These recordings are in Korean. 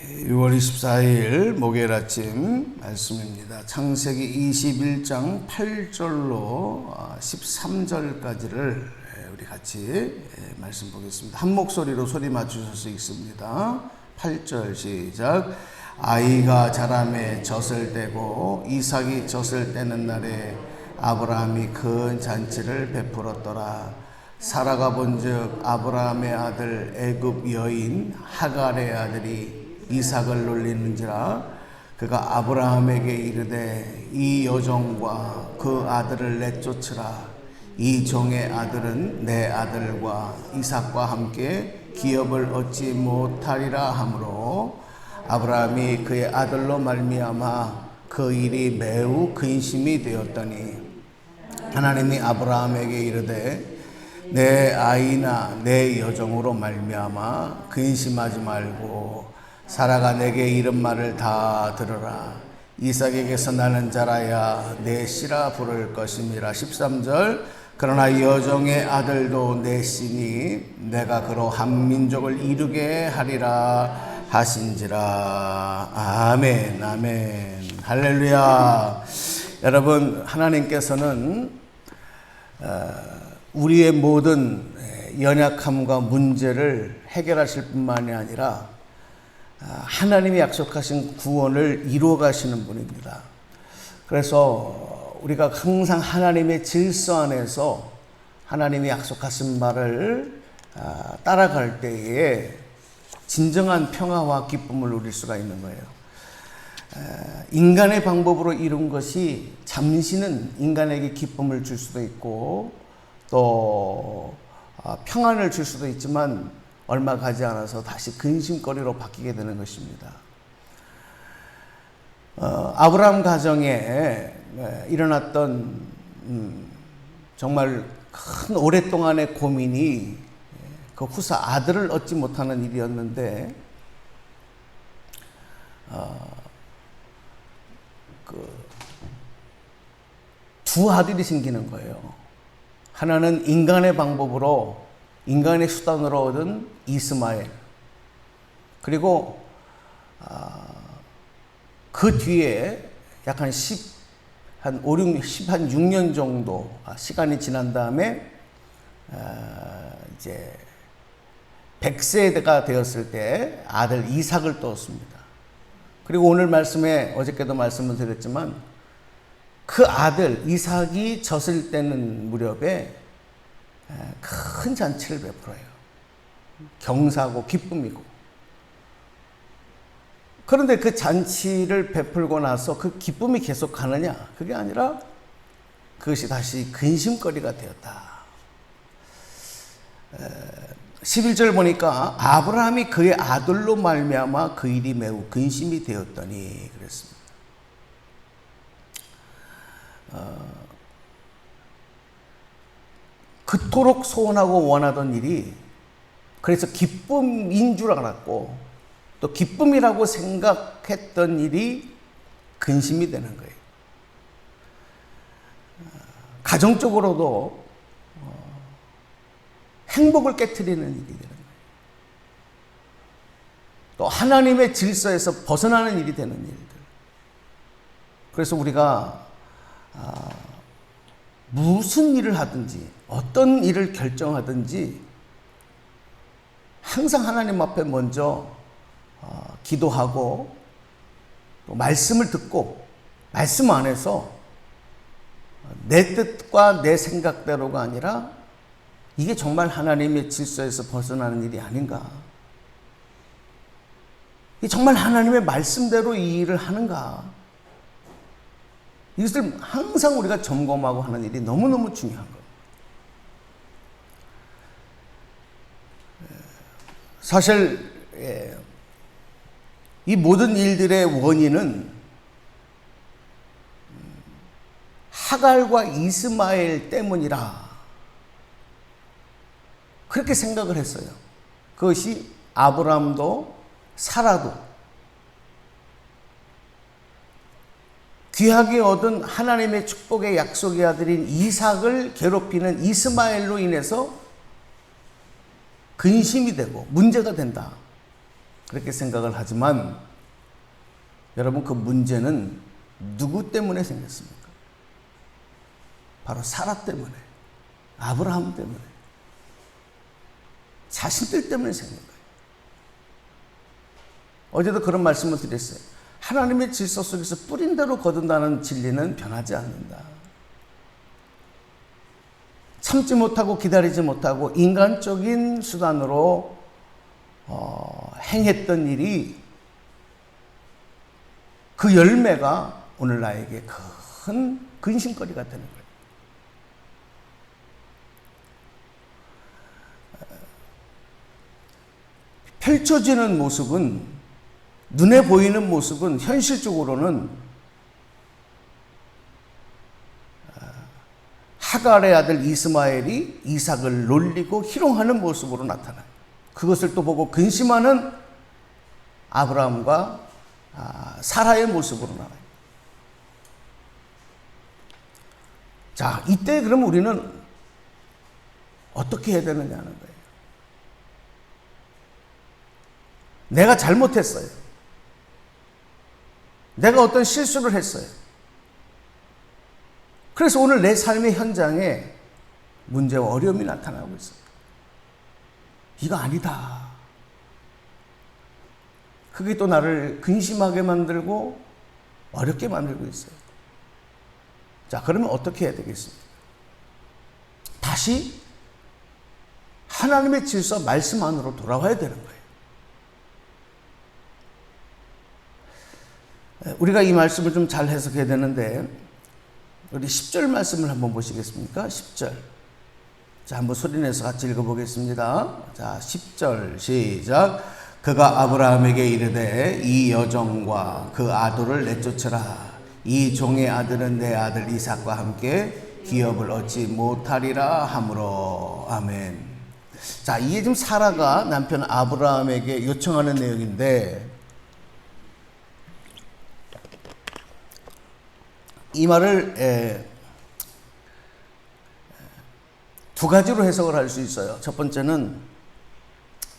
6월 24일 목요일 아침 말씀입니다. 창세기 21장 8절로 13절까지를 우리 같이 말씀 보겠습니다. 한 목소리로 소리 맞추셔서 읽습니다. 8절 시작. 아이가 자라매 젖을 떼고 이삭이 젖을 떼는 날에 아브라함이 큰 잔치를 베풀었더라. 사라가 본즉 아브라함의 아들 애굽 여인 하갈의 아들이 이삭을 놀리는지라. 그가 아브라함에게 이르되 이 여종과 그 아들을 내쫓으라. 이 종의 아들은 내 아들과 이삭과 함께 기업을 얻지 못하리라 하므로 아브라함이 그의 아들로 말미암아 그 일이 매우 근심이 되었더니 하나님이 아브라함에게 이르되 내 아이나 내 여종으로 말미암아 근심하지 말고 사라가 내게 이른 말을 다 들으라. 이삭에게서 나는 자라야 내 씨라 부를 것임이라. 13절. 그러나 여종의 아들도 내 씨니 내가 그로 한 민족을 이루게 하리라 하신지라. 아멘, 아멘, 할렐루야. 여러분, 하나님께서는 우리의 모든 연약함과 문제를 해결하실 뿐만이 아니라 하나님이 약속하신 구원을 이루어 가시는 분입니다. 그래서 우리가 항상 하나님의 질서 안에서 하나님이 약속하신 말을 따라갈 때에 진정한 평화와 기쁨을 누릴 수가 있는 거예요. 인간의 방법으로 이룬 것이 잠시는 인간에게 기쁨을 줄 수도 있고 또 평안을 줄 수도 있지만 얼마 가지 않아서 다시 근심거리로 바뀌게 되는 것입니다. 아브라함 가정에 일어났던 정말 큰 오랫동안의 고민이 그 후사 아들을 얻지 못하는 일이었는데 두 아들이 생기는 거예요. 하나는 인간의 방법으로 인간의 수단으로 얻은 이스마엘, 그리고 그 뒤에 약 한 6년 정도 시간이 지난 다음에 이제 100세가 되었을 때 아들 이삭을 떴습니다. 그리고 오늘 말씀에 어저께도 말씀을 드렸지만 그 아들 이삭이 젖을 떼는 무렵에 큰 잔치를 베풀어요. 경사고 기쁨이고. 그런데 그 잔치를 베풀고 나서 그 기쁨이 계속 가느냐? 그게 아니라 그것이 다시 근심거리가 되었다. 11절 보니까 아브라함이 그의 아들로 말미암아 그 일이 매우 근심이 되었더니 그랬습니다. 그토록 소원하고 원하던 일이 그래서 기쁨인 줄 알았고 또 기쁨이라고 생각했던 일이 근심이 되는 거예요. 가정적으로도 행복을 깨트리는 일이 되는 거예요. 또 하나님의 질서에서 벗어나는 일이 되는 일들. 그래서 우리가 무슨 일을 하든지 어떤 일을 결정하든지 항상 하나님 앞에 먼저 기도하고 또 말씀을 듣고 말씀 안에서 내 뜻과 내 생각대로가 아니라 이게 정말 하나님의 질서에서 벗어나는 일이 아닌가? 이게 정말 하나님의 말씀대로 이 일을 하는가? 이것을 항상 우리가 점검하고 하는 일이 너무너무 중요한 거예요. 사실 이 모든 일들의 원인은 하갈과 이스마엘 때문이라 그렇게 생각을 했어요. 그것이 아브라함도 사라도 귀하게 얻은 하나님의 축복의 약속의 아들인 이삭을 괴롭히는 이스마엘로 인해서 근심이 되고 문제가 된다. 그렇게 생각을 하지만 여러분, 그 문제는 누구 때문에 생겼습니까? 바로 사라 때문에, 아브라함 때문에, 자신들 때문에 생긴 거예요. 어제도 그런 말씀을 드렸어요. 하나님의 질서 속에서 뿌린 대로 거둔다는 진리는 변하지 않는다. 참지 못하고 기다리지 못하고 인간적인 수단으로 행했던 일이, 그 열매가 오늘 나에게 큰 근심거리가 되는 거예요. 펼쳐지는 모습은, 눈에 보이는 모습은 현실적으로는 하갈의 아들 이스마엘이 이삭을 놀리고 희롱하는 모습으로 나타나요. 그것을 또 보고 근심하는 아브라함과 사라의 모습으로 나와요. 자, 이때 그럼 우리는 어떻게 해야 되느냐는 거예요. 내가 잘못했어요. 내가 어떤 실수를 했어요. 그래서 오늘 내 삶의 현장에 문제와 어려움이 나타나고 있어요. 이거 아니다. 그게 또 나를 근심하게 만들고 어렵게 만들고 있어요. 자, 그러면 어떻게 해야 되겠습니까? 다시 하나님의 질서, 말씀 안으로 돌아와야 되는 거예요. 우리가 이 말씀을 좀 잘 해석해야 되는데, 우리 10절 말씀을 한번 보시겠습니까? 10절. 자, 한번 소리내서 같이 읽어보겠습니다. 자, 10절 시작. 그가 아브라함에게 이르되 이 여종과 그 아들을 내쫓으라. 이 종의 아들은 내 아들 이삭과 함께 기업을 얻지 못하리라 하므로. 아멘. 자, 이게 지금 사라가 남편 아브라함에게 요청하는 내용인데, 이 말을 두 가지로 해석을 할 수 있어요. 첫 번째는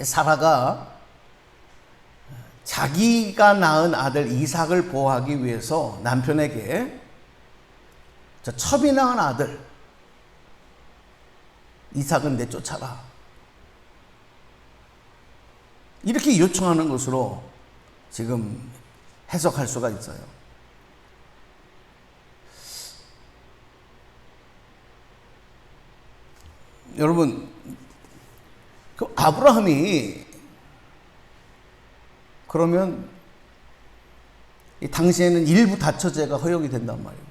사라가 자기가 낳은 아들 이삭을 보호하기 위해서 남편에게 첩이 낳은 아들 이삭은 내쫓아라, 이렇게 요청하는 것으로 지금 해석할 수가 있어요. 여러분, 그 아브라함이 그러면 이 당시에는 일부 다처제가 허용이 된단 말이에요.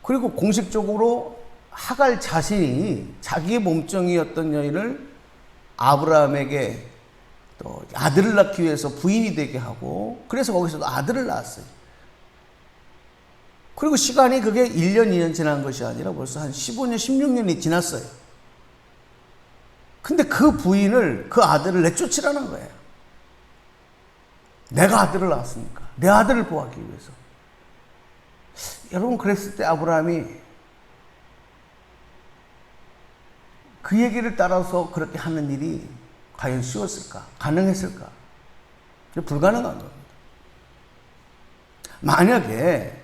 그리고 공식적으로 하갈 자신이 자기의 몸종이었던 여인을 아브라함에게 또 아들을 낳기 위해서 부인이 되게 하고, 그래서 거기서도 아들을 낳았어요. 그리고 시간이 그게 1년, 2년 지난 것이 아니라 벌써 한 15년, 16년이 지났어요. 근데 그 부인을, 그 아들을 내쫓으라는 거예요. 내가 아들을 낳았으니까. 내 아들을 보호하기 위해서. 여러분, 그랬을 때 아브라함이 그 얘기를 따라서 그렇게 하는 일이 과연 쉬웠을까? 가능했을까? 불가능한 겁니다. 만약에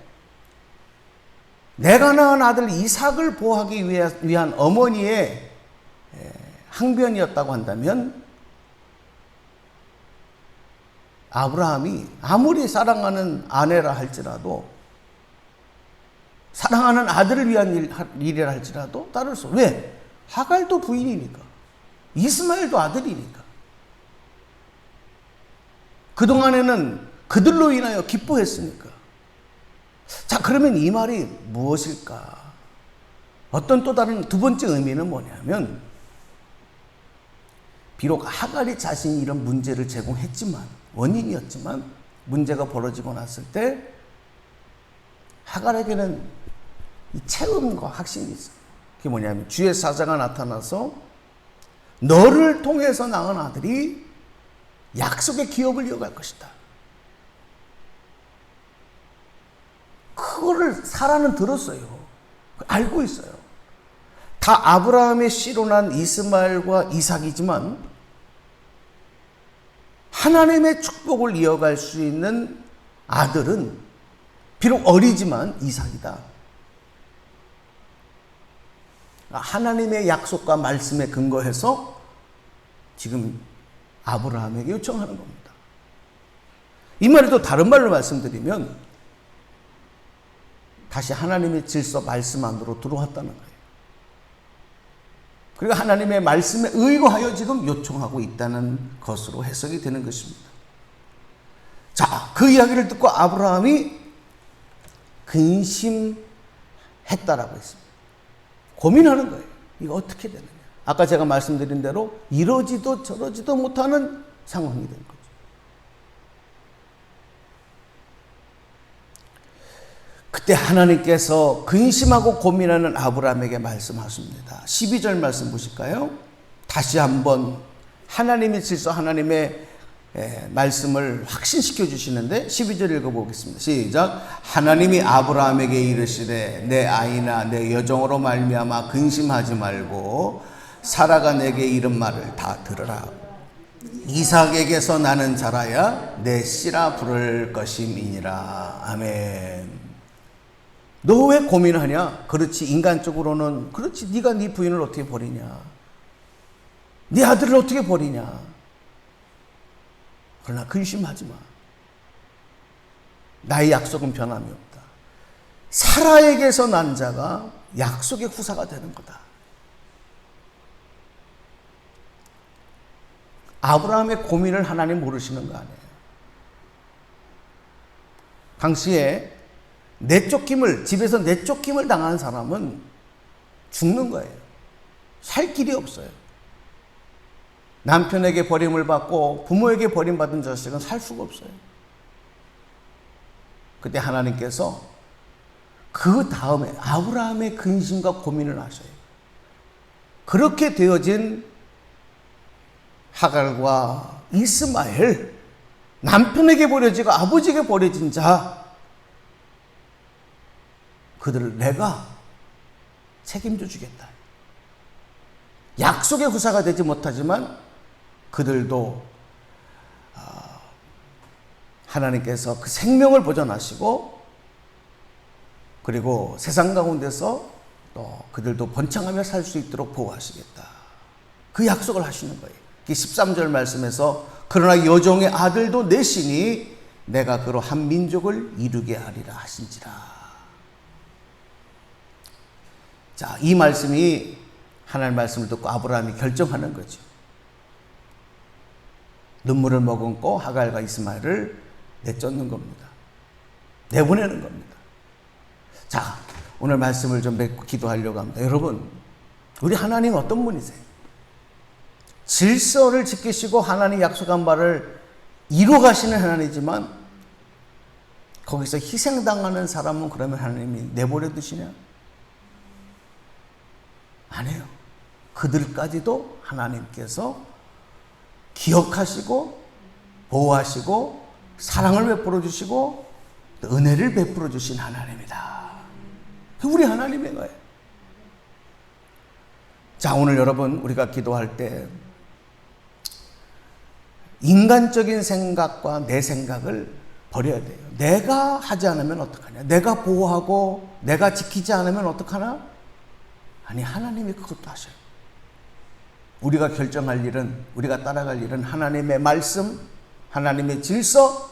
내가 낳은 아들 이삭을 보호하기 위한 어머니의 항변이었다고 한다면, 아브라함이 아무리 사랑하는 아내라 할지라도, 사랑하는 아들을 위한 일이라 할지라도 따를 수. 왜? 하갈도 부인이니까, 이스마엘도 아들이니까. 그동안에는 그들로 인하여 기뻐했으니까. 자, 그러면 이 말이 무엇일까? 어떤 또 다른 두 번째 의미는 뭐냐면, 비록 하갈이 자신이 이런 문제를 제공했지만, 원인이었지만, 문제가 벌어지고 났을 때 하갈에게는 이 체험과 확신이 있어요. 그게 뭐냐면, 주의 사자가 나타나서 너를 통해서 낳은 아들이 약속의 기업을 이어갈 것이다. 그거를 사라는 들었어요. 알고 있어요. 다 아브라함의 씨로 난 이스마엘과 이삭이지만, 하나님의 축복을 이어갈 수 있는 아들은 비록 어리지만 이삭이다. 하나님의 약속과 말씀에 근거해서 지금 아브라함에게 요청하는 겁니다. 이 말을 또 다른 말로 말씀드리면 다시 하나님의 질서 말씀 안으로 들어왔다는 거예요. 그리고 하나님의 말씀에 의거하여 지금 요청하고 있다는 것으로 해석이 되는 것입니다. 자, 그 이야기를 듣고 아브라함이 근심했다라고 했습니다. 고민하는 거예요. 이거 어떻게 되느냐. 아까 제가 말씀드린 대로 이러지도 저러지도 못하는 상황이 된 거죠. 그때 하나님께서 근심하고 고민하는 아브라함에게 말씀하십니다. 12절 말씀 보실까요? 다시 한번 하나님의 질서, 하나님의 말씀을 확신시켜 주시는데 12절 읽어보겠습니다. 시작. 하나님이 아브라함에게 이르시되 내 아이나 내 여종으로 말미암아 근심하지 말고 사라가 내게 이른 말을 다 들으라. 이삭에게서 나는 자라야 내 씨라 부를 것임이니라. 아멘. 너 왜 고민하냐? 그렇지, 인간적으로는 그렇지, 네가 네 부인을 어떻게 버리냐? 네 아들을 어떻게 버리냐? 그러나 근심하지 마. 나의 약속은 변함이 없다. 사라에게서 난 자가 약속의 후사가 되는 거다. 아브라함의 고민을 하나님 모르시는 거 아니에요. 당시에 내쫓김을, 집에서 내쫓김을 당한 사람은 죽는 거예요. 살 길이 없어요. 남편에게 버림을 받고 부모에게 버림받은 자식은 살 수가 없어요. 그때 하나님께서 그 다음에 아브라함의 근심과 고민을 하셔요. 그렇게 되어진 하갈과 이스마엘, 남편에게 버려지고 아버지에게 버려진 자, 그들을 내가 책임져 주겠다. 약속의 후사가 되지 못하지만 그들도 하나님께서 그 생명을 보존하시고 그리고 세상 가운데서 또 그들도 번창하며 살 수 있도록 보호하시겠다. 그 약속을 하시는 거예요. 13절 말씀에서 그러나 여종의 아들도 내시니 내가 그로 한 민족을 이루게 하리라 하신지라. 자, 이 말씀이 하나님의 말씀을 듣고 아브라함이 결정하는 거죠. 눈물을 머금고 하갈과 이스마엘을 내쫓는 겁니다. 내보내는 겁니다. 자, 오늘 말씀을 좀 맺고 기도하려고 합니다. 여러분, 우리 하나님 어떤 분이세요? 질서를 지키시고 하나님 약속한 바를 이루어 가시는 하나님이지만 거기서 희생당하는 사람은 그러면 하나님이 내버려 두시냐? 아니에요. 그들까지도 하나님께서 기억하시고 보호하시고 사랑을 베풀어 주시고 은혜를 베풀어 주신 하나님이다. 우리 하나님의 거예요. 자, 오늘 여러분 우리가 기도할 때 인간적인 생각과 내 생각을 버려야 돼요. 내가 하지 않으면 어떡하냐? 내가 보호하고 내가 지키지 않으면 어떡하나? 아니, 하나님이 그것도 하셔요. 우리가 결정할 일은, 우리가 따라갈 일은 하나님의 말씀, 하나님의 질서,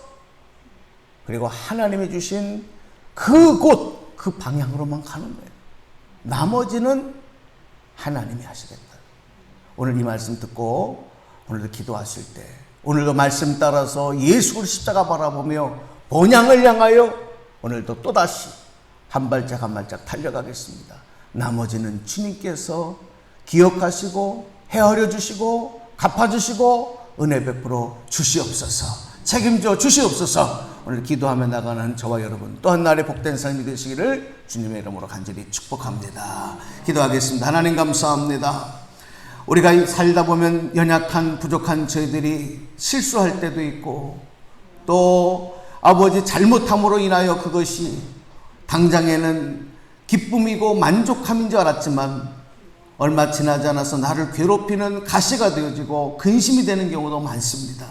그리고 하나님이 주신 그곳, 그 방향으로만 가는 거예요. 나머지는 하나님이 하시겠다. 오늘 이 말씀 듣고 오늘도 기도하실 때 오늘도 말씀 따라서 예수를 십자가 바라보며 본향을 향하여 오늘도 또다시 한 발짝 한 발짝 달려가겠습니다. 나머지는 주님께서 기억하시고 헤아려 주시고 갚아주시고 은혜 베풀어 주시옵소서, 책임져 주시옵소서. 오늘 기도하며 나가는 저와 여러분 또 한 날의 복된 삶이 되시기를 주님의 이름으로 간절히 축복합니다. 기도하겠습니다. 하나님 감사합니다. 우리가 살다 보면 연약한 부족한 저희들이 실수할 때도 있고 또 아버지 잘못함으로 인하여 그것이 당장에는 기쁨이고 만족함인 줄 알았지만 얼마 지나지 않아서 나를 괴롭히는 가시가 되어지고 근심이 되는 경우도 많습니다.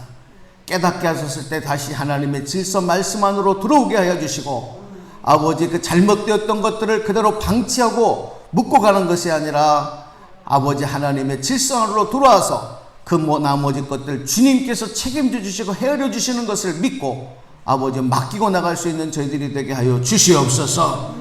깨닫게 하셨을 때 다시 하나님의 질서 말씀 안으로 들어오게 하여 주시고, 아버지 그 잘못되었던 것들을 그대로 방치하고 묻고 가는 것이 아니라 아버지 하나님의 질서 안으로 들어와서 그 나머지 것들 주님께서 책임져 주시고 헤아려 주시는 것을 믿고 아버지 맡기고 나갈 수 있는 저희들이 되게 하여 주시옵소서.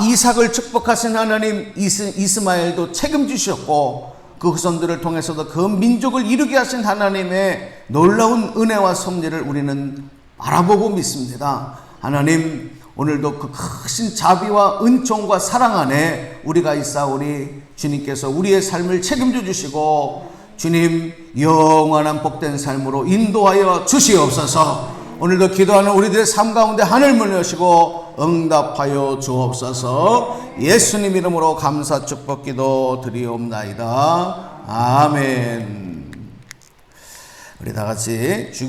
이삭을 축복하신 하나님, 이스마엘도 책임지셨고 그 후손들을 통해서도 그 민족을 이루게 하신 하나님의 놀라운 은혜와 섭리를 우리는 바라보고 믿습니다. 하나님, 오늘도 그 크신 자비와 은총과 사랑 안에 우리가 있사오니 주님께서 우리의 삶을 책임져 주시고 주님 영원한 복된 삶으로 인도하여 주시옵소서. 오늘도 기도하는 우리들의 삶 가운데 하늘 문을 여시고 응답하여 주옵소서. 예수님 이름으로 감사 축복 기도 드리옵나이다. 아멘. 우리 다 같이 주기